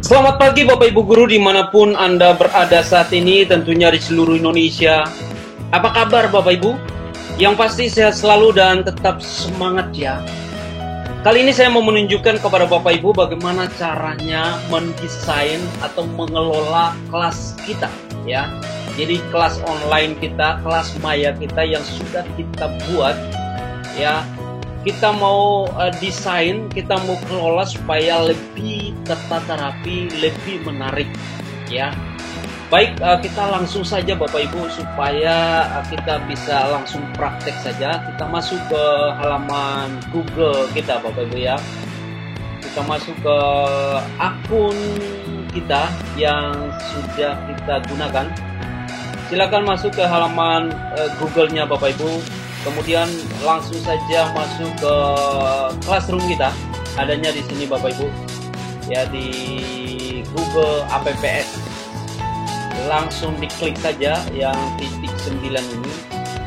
Selamat pagi Bapak Ibu Guru dimanapun Anda berada saat ini, tentunya di seluruh Indonesia. Apa kabar Bapak Ibu? Yang pasti sehat selalu dan tetap semangat ya. Kali ini saya mau menunjukkan kepada Bapak Ibu bagaimana caranya mendesain atau mengelola kelas kita ya. Jadi kelas online kita, kelas maya kita yang sudah kita buat ya. Kita mau desain, kita mau kelola supaya lebih tertata rapi, lebih menarik ya. Baik, kita langsung saja Bapak Ibu supaya kita bisa langsung praktek saja. Kita masuk ke halaman Google kita Bapak Ibu ya. Kita masuk ke akun kita yang sudah kita gunakan. Silakan masuk ke halaman Google-nya Bapak Ibu. Kemudian langsung saja masuk ke Classroom kita, adanya di sini Bapak Ibu ya, di Google Apps. Langsung diklik saja yang titik 9 ini,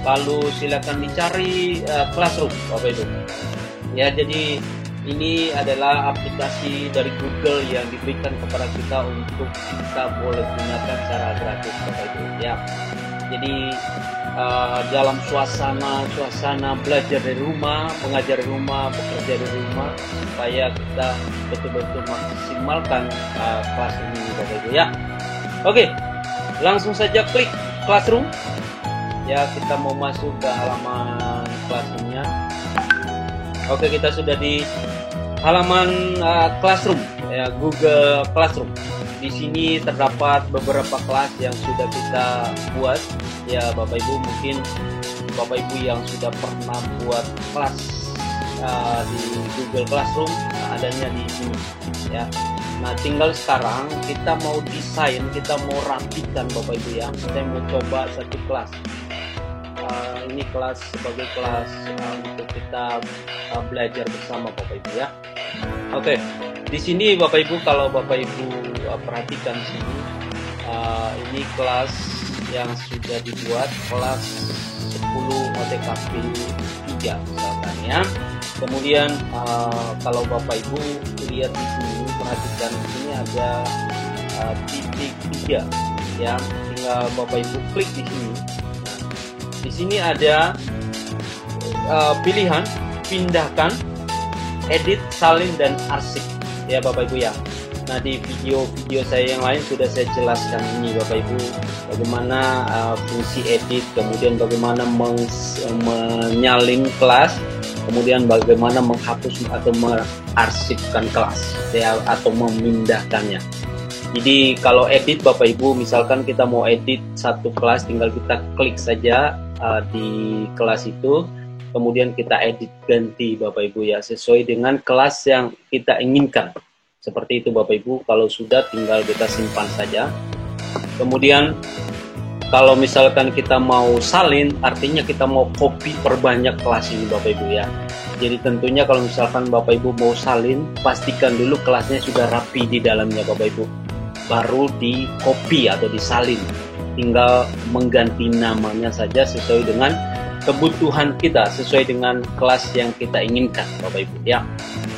lalu silakan dicari Classroom Bapak Ibu ya. Jadi ini adalah aplikasi dari Google yang diberikan kepada kita untuk kita boleh gunakan secara gratis Bapak Ibu ya. Jadi dalam suasana belajar dari rumah, mengajar dari rumah, bekerja dari rumah, supaya kita betul-betul maksimalkan kelas ini Bapak Ibu ya. Oke, langsung saja klik Classroom ya. Kita mau masuk ke halaman Classroom-nya. Oke, kita sudah di halaman Classroom ya, Google Classroom. Di sini terdapat beberapa kelas yang sudah kita buat ya Bapak Ibu. Mungkin Bapak Ibu yang sudah pernah buat kelas di Google Classroom, adanya di sini ya. Nah, tinggal sekarang kita mau desain, kita mau rapikan Bapak Ibu ya. Saya mau coba satu kelas. Ini kelas sebagai kelas untuk kita belajar bersama Bapak Ibu ya. Oke, di sini Bapak Ibu, kalau Bapak Ibu perhatikan sini, ini kelas yang sudah dibuat, kelas 10 OTKP 3 misalkan ya. Kemudian kalau Bapak Ibu lihat di sini, perhatikan ini ada titik 3 ya. Tinggal Bapak Ibu klik di sini. Nah, di sini ada pilihan pindahkan, edit, salin, dan arsip ya Bapak Ibu ya. Nah, di video saya yang lain sudah saya jelaskan ini Bapak Ibu, bagaimana fungsi edit, kemudian bagaimana menyalin kelas, kemudian bagaimana menghapus atau mengarsipkan kelas ya, atau memindahkannya. Jadi kalau edit Bapak Ibu, misalkan kita mau edit satu kelas, tinggal kita klik saja di kelas itu, kemudian kita edit ganti Bapak Ibu ya, sesuai dengan kelas yang kita inginkan. Seperti itu Bapak Ibu. Kalau sudah, tinggal kita simpan saja. Kemudian kalau misalkan kita mau salin, artinya kita mau copy perbanyak kelas ini Bapak Ibu ya. Jadi tentunya kalau misalkan Bapak Ibu mau salin, pastikan dulu kelasnya sudah rapi di dalamnya Bapak Ibu, baru di copy atau disalin. Tinggal mengganti namanya saja sesuai dengan kebutuhan kita, sesuai dengan kelas yang kita inginkan Bapak Ibu ya.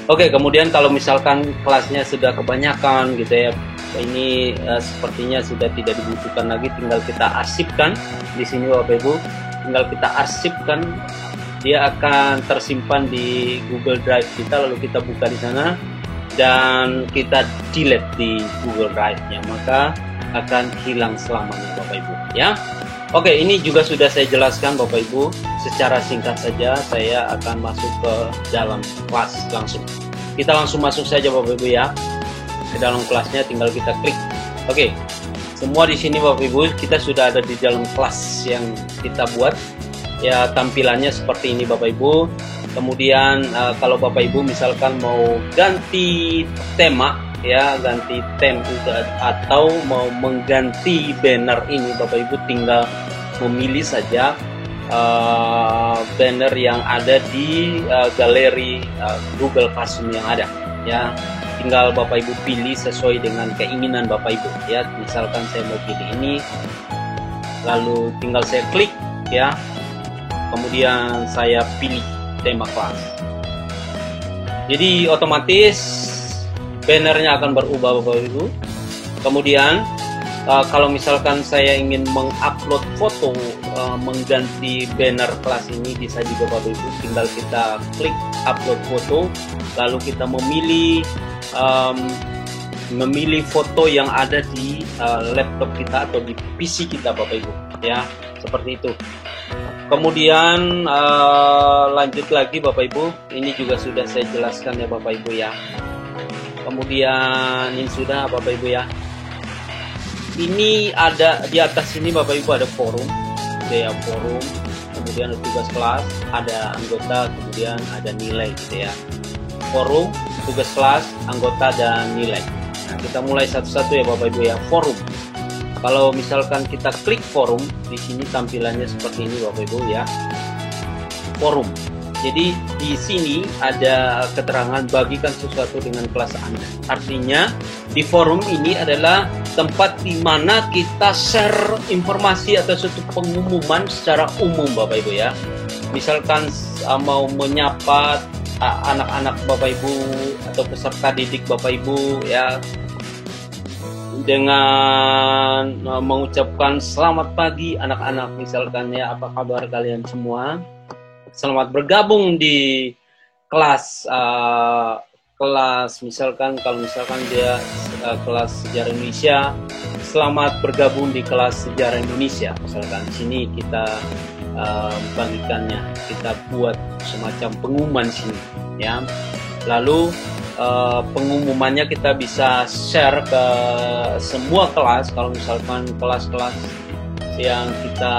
Oke, kemudian kalau misalkan kelasnya sudah kebanyakan gitu ya, ini sepertinya sudah tidak dibutuhkan lagi, tinggal kita arsipkan di sini Bapak Ibu. Tinggal kita arsipkan, dia akan tersimpan di Google Drive kita, lalu kita buka di sana dan kita delete di Google Drive-nya, maka akan hilang selamanya Bapak Ibu ya. Oke, ini juga sudah saya jelaskan Bapak Ibu. Secara singkat saja saya akan masuk ke dalam kelas langsung. Kita langsung masuk saja Bapak Ibu ya. Ke dalam kelasnya tinggal kita klik. Oke. Semua di sini Bapak Ibu, kita sudah ada di dalam kelas yang kita buat. Ya, tampilannya seperti ini Bapak Ibu. Kemudian kalau Bapak Ibu misalkan mau ganti tema ya, ganti theme atau mau mengganti banner ini Bapak Ibu, tinggal memilih saja banner yang ada di galeri Google Classroom yang ada ya. Tinggal Bapak Ibu pilih sesuai dengan keinginan Bapak Ibu ya. Misalkan saya mau pilih ini, lalu tinggal saya klik ya, kemudian saya pilih tema kelas. Jadi otomatis bannernya akan berubah Bapak Ibu. Kemudian kalau misalkan saya ingin mengupload foto mengganti banner kelas ini, bisa juga Bapak Ibu, tinggal kita klik upload foto, lalu kita memilih foto yang ada di laptop kita atau di PC kita Bapak Ibu, ya, seperti itu. Kemudian lanjut lagi Bapak Ibu, ini juga sudah saya jelaskan ya Bapak Ibu ya. Kemudian ini sudah Bapak Ibu ya. Ini ada di atas ini Bapak Ibu ada forum, ya, forum. Kemudian ada tugas kelas, ada anggota, kemudian ada nilai gitu ya. Forum, tugas kelas, anggota, dan nilai. Nah, kita mulai satu-satu ya Bapak Ibu ya. Forum. Kalau misalkan kita klik forum, di sini tampilannya seperti ini Bapak Ibu ya. Forum. Jadi di sini ada keterangan bagikan sesuatu dengan kelas Anda. Artinya di forum ini adalah tempat di mana kita share informasi atau suatu pengumuman secara umum Bapak Ibu ya. Misalkan mau menyapa anak-anak Bapak Ibu atau peserta didik Bapak Ibu ya, dengan mengucapkan selamat pagi anak-anak misalkan ya, apa kabar kalian semua, selamat bergabung di kelas misalkan, kalau misalkan dia kelas sejarah Indonesia, selamat bergabung di kelas sejarah Indonesia misalkan. Di sini kita bagikannya, kita buat semacam pengumuman sini ya. Lalu pengumumannya kita bisa share ke semua kelas. Kalau misalkan kelas-kelas yang kita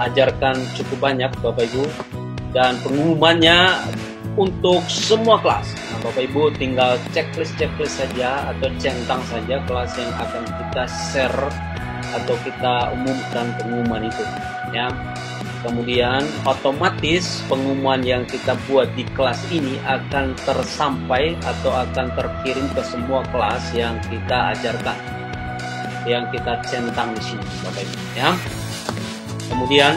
ajarkan cukup banyak Bapak Ibu, dan pengumumannya untuk semua kelas. Nah, Bapak Ibu tinggal checklist saja atau centang saja kelas yang akan kita share atau kita umumkan pengumuman itu ya. Kemudian otomatis pengumuman yang kita buat di kelas ini akan tersampai atau akan terkirim ke semua kelas yang kita ajarkan, yang kita centang di sini Bapak Ibu ya. Kemudian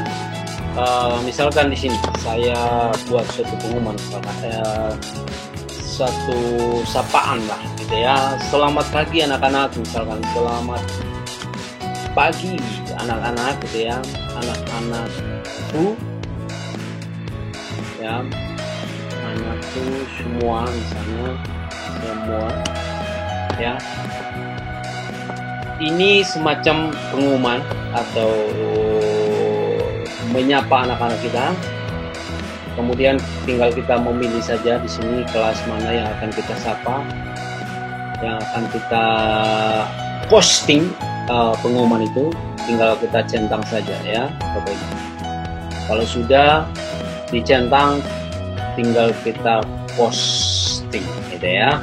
misalkan di sini saya buat suatu pengumuman, misalkan suatu sapaan lah gitu ya. Selamat pagi anak-anak misalkan, selamat pagi anak-anak gitu ya, anak-anakku ya, anakku semua misalnya, semua ya. Ini semacam pengumuman atau menyapa anak-anak kita. Kemudian tinggal kita memilih saja di sini kelas mana yang akan kita sapa, yang akan kita posting pengumuman itu, tinggal kita centang saja ya Bapak Ibu. Kalau sudah dicentang, tinggal kita posting gitu ya.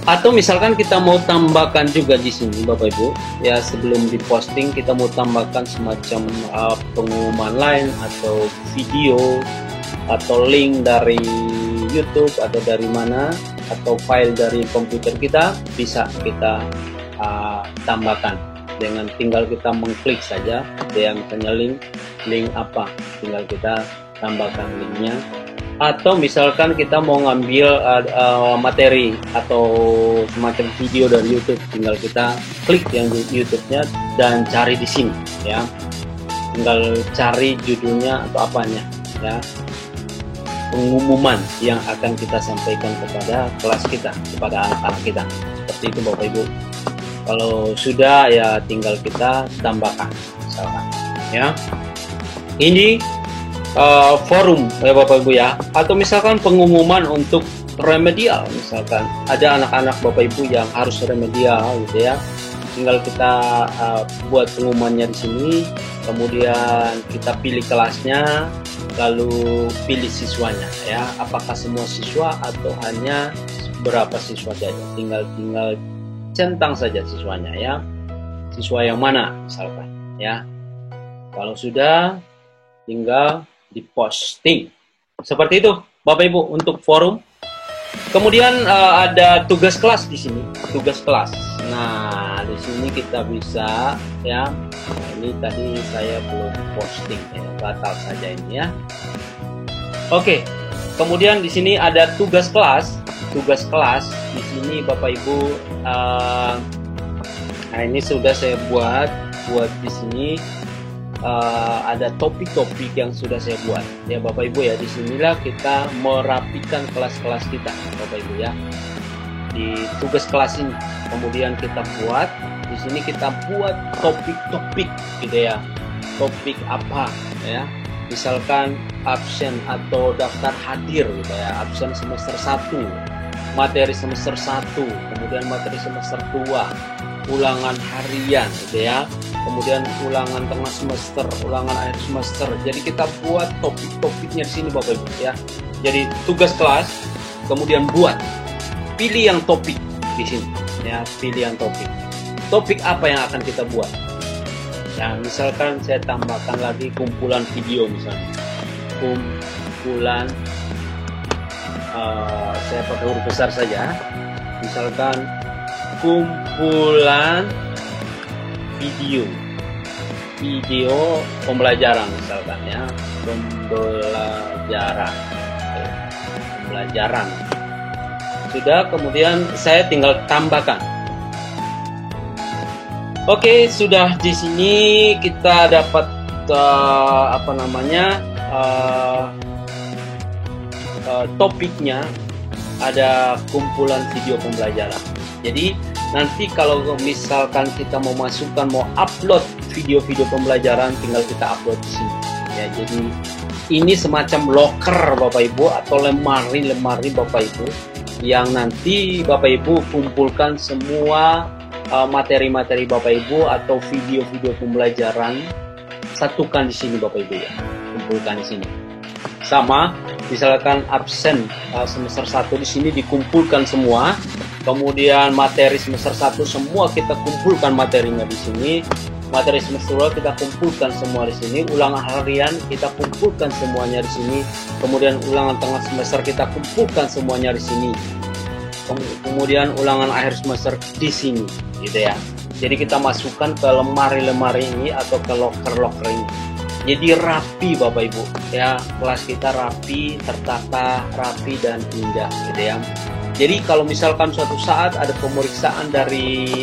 Atau misalkan kita mau tambahkan juga di sini Bapak Ibu ya, sebelum diposting kita mau tambahkan semacam pengumuman lain atau video atau link dari YouTube atau dari mana, atau file dari komputer kita, bisa kita tambahkan dengan tinggal kita mengklik saja. Ada yang misalnya link apa, tinggal kita tambahkan linknya. Atau misalkan kita mau ngambil materi atau semacam video dari YouTube, tinggal kita klik yang YouTube-nya dan cari di sini ya. Tinggal cari judulnya atau apanya ya, pengumuman yang akan kita sampaikan kepada kelas kita, kepada anak-anak kita. Seperti itu Bapak Ibu. Kalau sudah ya tinggal kita tambahkan misalkan ya. Ini forum ya Bapak Ibu ya. Atau misalkan pengumuman untuk remedial, misalkan ada anak-anak Bapak Ibu yang harus remedial gitu ya, tinggal kita buat pengumumannya di sini, kemudian kita pilih kelasnya, lalu pilih siswanya ya, apakah semua siswa atau hanya berapa siswa saja, tinggal centang saja siswanya ya, siswa yang mana misalkan ya. Kalau sudah tinggal diposting. Seperti itu Bapak Ibu untuk forum. Kemudian ada tugas kelas di sini, tugas kelas. Nah, di sini kita bisa ya. Nah, ini tadi saya belum posting ya, batal saja ini ya. Oke. Kemudian di sini ada tugas kelas. Tugas kelas di sini Bapak Ibu, nah ini sudah saya buat di sini ada topik-topik yang sudah saya buat ya Bapak Ibu ya. Disinilah kita merapikan kelas-kelas kita Bapak Ibu ya, di tugas kelas ini. Kemudian kita buat di sini, kita buat topik-topik gitu ya. Topik apa ya, misalkan absen atau daftar hadir gitu ya, absen semester 1, materi semester 1, kemudian materi semester 2, ulangan harian gitu ya, kemudian ulangan tengah semester, ulangan akhir semester. Jadi kita buat topik-topiknya di sini Bapak Ibu ya. Jadi tugas kelas, kemudian pilih yang topik di sini ya, pilih yang topik. Topik apa yang akan kita buat? Ya, misalkan saya tambahkan lagi kumpulan video misalnya. Kumpulan saya pakai huruf besar saja. Misalkan kumpulan video pembelajaran misalkan ya, pembelajaran sudah. Kemudian saya tinggal tambahkan. Oke, sudah. Di sini kita dapat topiknya, ada kumpulan video pembelajaran. Jadi nanti kalau misalkan kita mau upload video-video pembelajaran, tinggal kita upload di sini ya. Jadi ini semacam locker Bapak Ibu, atau lemari Bapak Ibu, yang nanti Bapak Ibu kumpulkan semua materi-materi Bapak Ibu atau video-video pembelajaran, satukan di sini Bapak Ibu ya, kumpulkan di sini. Sama misalkan absen semester 1 di sini dikumpulkan semua, kemudian materi semester 1 semua kita kumpulkan materinya di sini, materi semester 2 kita kumpulkan semua di sini, ulangan harian kita kumpulkan semuanya di sini, kemudian ulangan tengah semester kita kumpulkan semuanya di sini, kemudian ulangan akhir semester di sini gitu ya. Jadi kita masukkan ke lemari-lemari ini atau ke locker-locker ini. Jadi rapi Bapak Ibu ya, kelas kita rapi, tertata, rapi dan indah gitu ya. Jadi kalau misalkan suatu saat ada pemeriksaan dari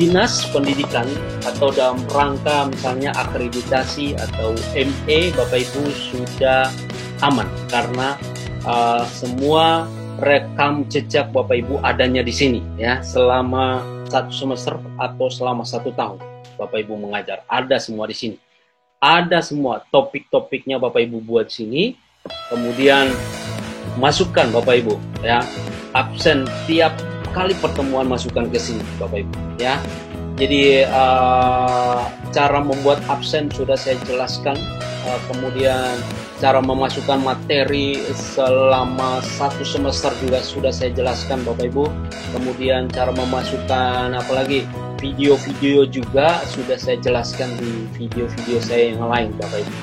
dinas pendidikan atau dalam rangka misalnya akreditasi atau ME, Bapak Ibu sudah aman karena semua rekam jejak Bapak Ibu adanya di sini ya, selama 1 semester atau selama 1 tahun Bapak Ibu mengajar, ada semua di sini. Ada semua topik-topiknya Bapak Ibu buat sini, kemudian masukkan Bapak Ibu ya, absen tiap kali pertemuan masukkan ke sini Bapak Ibu ya. Jadi cara membuat absen sudah saya jelaskan, kemudian cara memasukkan materi selama 1 semester juga sudah saya jelaskan Bapak Ibu, kemudian cara memasukkan apalagi video-video juga sudah saya jelaskan di video-video saya yang lain Bapak Ibu.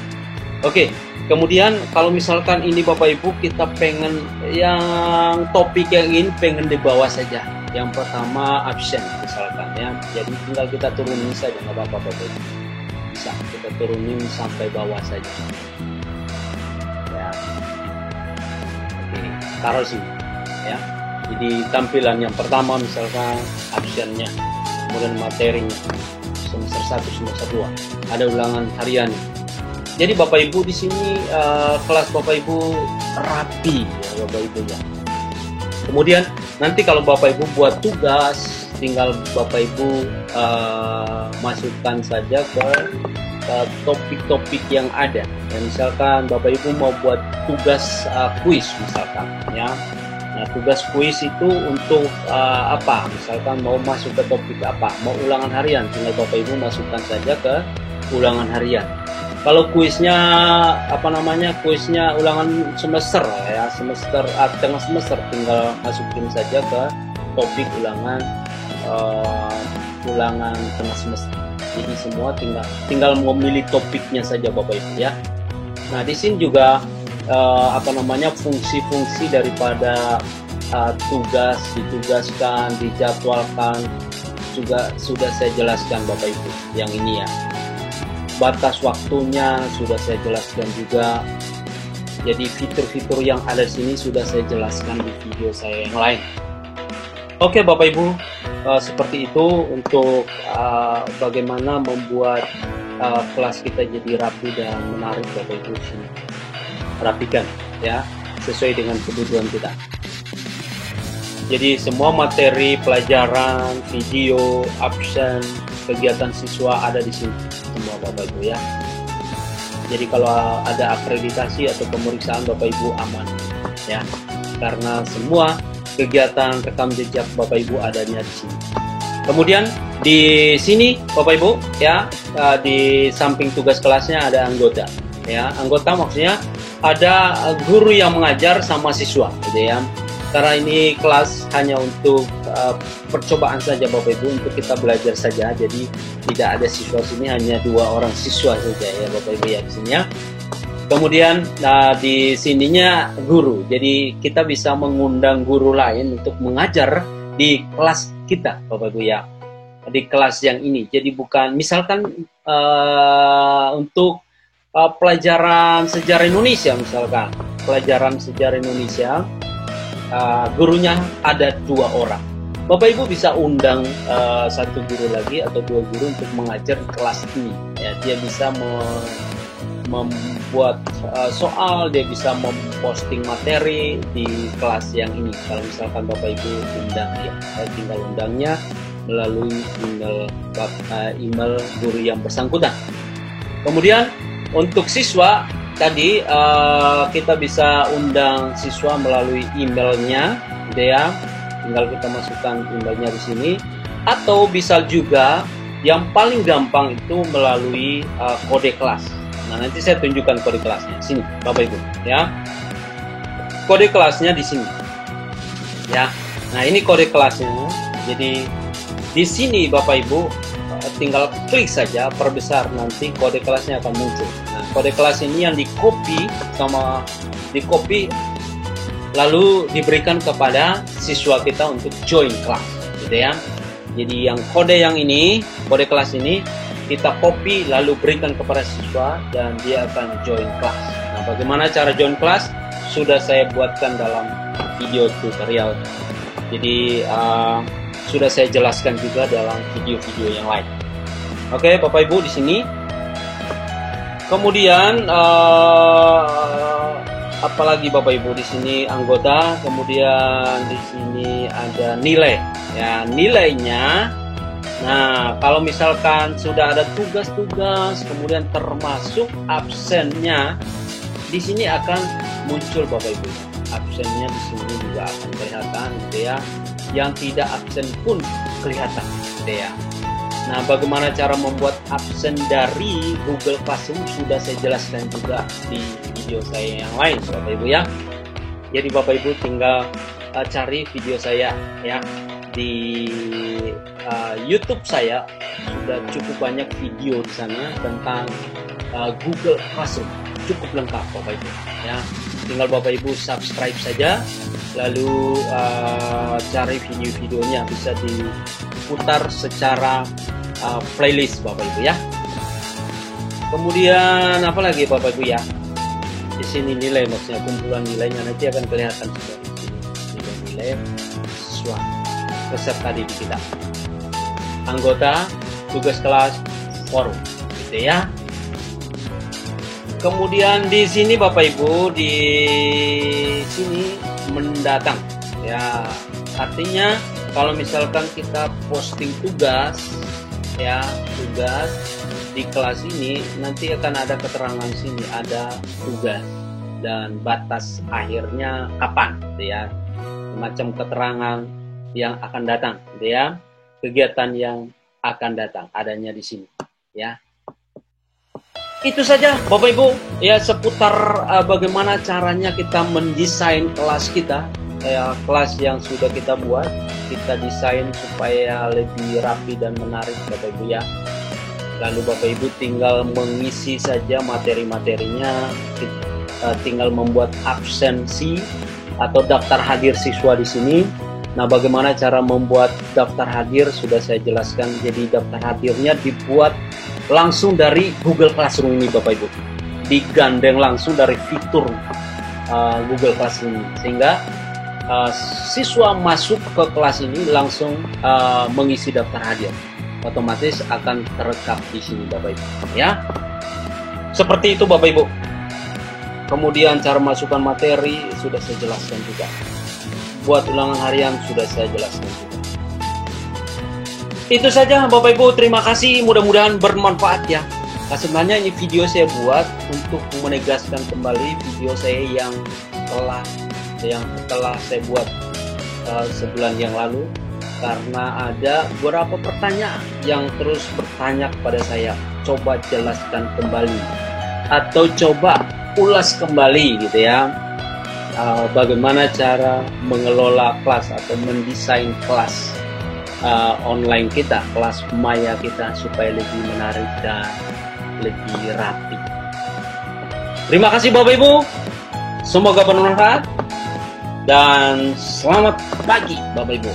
Oke, kemudian kalau misalkan ini Bapak Ibu kita pengen yang topik yang ini pengen di bawah saja. Yang pertama absen misalkan ya, jadi tinggal kita turunin saja, nggak apa-apa Bapak Ibu. Bisa kita turunin sampai bawah saja. Ya, oke, taruh sini ya. Jadi tampilan yang pertama misalkan absennya, kemudian materinya semester 1, semester 2, ada ulangan harian. Jadi Bapak Ibu di sini kelas Bapak Ibu rapi ya Bapak Ibu ya. Kemudian nanti kalau Bapak Ibu buat tugas, tinggal Bapak Ibu masukkan saja ke topik-topik yang ada. Ya, misalkan Bapak Ibu mau buat tugas kuis misalkan ya. Nah, tugas kuis itu untuk apa? Misalkan mau masuk ke topik apa? Mau ulangan harian, tinggal Bapak Ibu masukkan saja ke ulangan harian. Kalau kuisnya kuisnya ulangan semester ya, semester tengah semester, tinggal masukin saja ke topik ulangan tengah semester. Jadi semua tinggal memilih topiknya saja Bapak Ibu ya. Nah, di sini juga fungsi-fungsi daripada tugas, ditugaskan, dijadwalkan juga sudah saya jelaskan Bapak Ibu yang ini ya. Batas waktunya sudah saya jelaskan juga. Jadi fitur-fitur yang ada di sini sudah saya jelaskan di video saya yang lain. Oke Bapak Ibu, seperti itu untuk bagaimana membuat kelas kita jadi rapi dan menarik Bapak Ibu. Rapikan ya, sesuai dengan kebutuhan kita. Jadi semua materi pelajaran, video, absen, kegiatan siswa ada di sini semua Bapak Ibu ya. Jadi kalau ada akreditasi atau pemeriksaan Bapak Ibu aman ya, karena semua kegiatan rekam jejak Bapak Ibu adanya di sini. Kemudian di sini Bapak Ibu ya, di samping tugas kelasnya ada anggota ya. Anggota maksudnya ada guru yang mengajar sama siswa gitu ya. Karena ini kelas hanya untuk percobaan saja Bapak Ibu, untuk kita belajar saja. Jadi tidak ada siswa sini, hanya 2 orang siswa saja ya Bapak Ibu ya di sini ya. Kemudian di sininya guru. Jadi kita bisa mengundang guru lain untuk mengajar di kelas kita Bapak Ibu ya. Di kelas yang ini. Jadi bukan misalkan untuk pelajaran sejarah Indonesia misalkan. Pelajaran sejarah Indonesia gurunya ada 2 orang. Bapak Ibu bisa undang 1 guru lagi atau 2 guru untuk mengajar di kelas ini. Ya, dia bisa membuat soal, dia bisa memposting materi di kelas yang ini. Kalau misalkan Bapak Ibu undang ya, saya tinggal undangnya melalui email guru yang bersangkutan. Kemudian untuk siswa tadi kita bisa undang siswa melalui emailnya, gitu ya. Tinggal kita masukkan emailnya di sini. Atau bisa juga yang paling gampang itu melalui kode kelas. Nah, nanti saya tunjukkan kode kelasnya sini, Bapak Ibu, ya. Kode kelasnya di sini, ya. Nah, ini kode kelasnya. Jadi di sini Bapak Ibu tinggal klik saja, perbesar, nanti kode kelasnya akan muncul. Nah, kode kelas ini yang di copy lalu diberikan kepada siswa kita untuk join kelas, gitu ya. Jadi yang kode kelas ini kita copy lalu berikan kepada siswa dan dia akan join kelas. Nah, bagaimana cara join kelas sudah saya buatkan dalam video tutorial. Jadi sudah saya jelaskan juga dalam video-video yang lain. Oke, Bapak Ibu di sini. Kemudian apalagi Bapak Ibu di sini anggota, kemudian di sini ada nilai. Ya, nilainya. Nah, kalau misalkan sudah ada tugas-tugas, kemudian termasuk absennya, di sini akan muncul Bapak Ibu. Absennya di sini juga akan kelihatan, gitu ya. Yang tidak absen pun kelihatan, gitu ya. Nah, bagaimana cara membuat absen dari Google Classroom sudah saya jelaskan juga di video saya yang lain, Bapak Ibu ya. Jadi Bapak Ibu tinggal cari video saya ya. Di YouTube saya sudah cukup banyak video di sana tentang Google Classroom, cukup lengkap Bapak Ibu ya. Tinggal Bapak Ibu subscribe saja, lalu cari video-videonya, bisa diputar secara playlist Bapak Ibu ya. Kemudian apa lagi Bapak Ibu ya? Di sini nilai, maksudnya kumpulan nilainya nanti akan kelihatan sudah di sini. Nilai siswa peserta didik kita, anggota, tugas kelas, forum, gitu ya. Kemudian di sini Bapak Ibu, di sini mendatang ya, artinya kalau misalkan kita posting tugas ya, tugas di kelas ini nanti akan ada keterangan sini, ada tugas dan batas akhirnya kapan, gitu ya. Semacam keterangan yang akan datang, gitu ya. Kegiatan yang akan datang adanya di sini, ya. Itu saja Bapak Ibu ya, seputar bagaimana caranya kita mendesain kelas kita, ya, kelas yang sudah kita buat, kita desain supaya lebih rapi dan menarik Bapak Ibu ya. Lalu Bapak Ibu tinggal mengisi saja materi-materinya, tinggal membuat absensi atau daftar hadir siswa di sini. Nah, bagaimana cara membuat daftar hadir sudah saya jelaskan. Jadi daftar hadirnya dibuat langsung dari Google Classroom ini Bapak Ibu. Digandeng langsung dari fitur Google Classroom, sehingga siswa masuk ke kelas ini langsung mengisi daftar hadir, otomatis akan terekam di sini Bapak Ibu ya. Seperti itu Bapak Ibu. Kemudian cara masukkan materi sudah saya jelaskan juga. Buat ulangan harian sudah saya jelaskan juga. Itu saja Bapak Ibu, terima kasih, mudah-mudahan bermanfaat ya. Nah, sebenarnya ini video saya buat untuk menegaskan kembali video saya yang telah saya buat sebulan yang lalu, karena ada beberapa pertanyaan yang terus bertanya kepada saya. Coba jelaskan kembali atau coba ulas kembali gitu ya, bagaimana cara mengelola kelas atau mendesain kelas online kita, kelas maya kita supaya lebih menarik dan lebih rapi. Terima kasih Bapak Ibu, semoga bermanfaat dan selamat pagi Bapak Ibu.